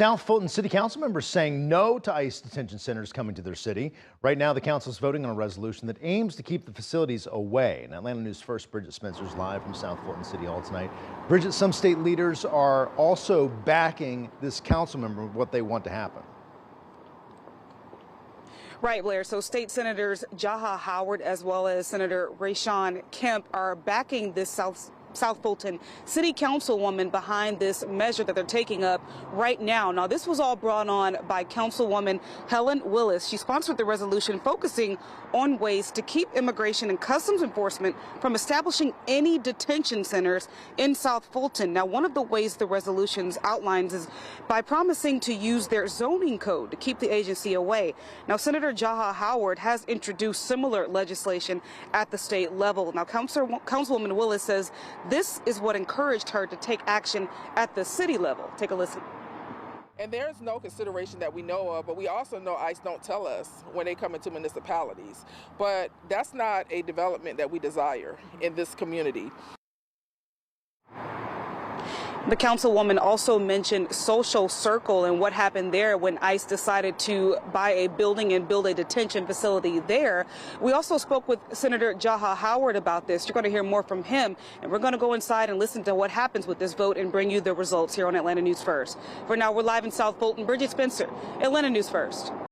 South Fulton City Council members saying no to ICE detention centers coming to their city. Right now, the council is voting on a resolution that aims to keep the facilities away. And Atlanta News First Bridget Spencer is live from South Fulton City Hall tonight. Bridget, some state leaders are also backing this council member with what they want to happen. Right, Blair. So state senators Jaha Howard as well as Senator Rayshawn Kemp are backing this South Fulton City Councilwoman behind this measure that they're taking up right now. Now, this was all brought on by Councilwoman Helen Willis. She sponsored the resolution focusing on ways to keep immigration and customs enforcement from establishing any detention centers in South Fulton. Now, one of the ways the resolution outlines is by promising to use their zoning code to keep the agency away. Now, Senator Jaha Howard has introduced similar legislation at the state level. Now, Councilwoman Willis says this is what encouraged her to take action at the city level. Take a listen. And there's no consideration that we know of, but we also know ICE don't tell us when they come into municipalities. But that's not a development that we desire in this community. The councilwoman also mentioned Social Circle and what happened there when ICE decided to buy a building and build a detention facility there. We also spoke with Senator Jaha Howard about this. You're going to hear more from him, and we're going to go inside and listen to what happens with this vote and bring you the results here on Atlanta News First. For now, we're live in South Fulton. Bridget Spencer, Atlanta News First.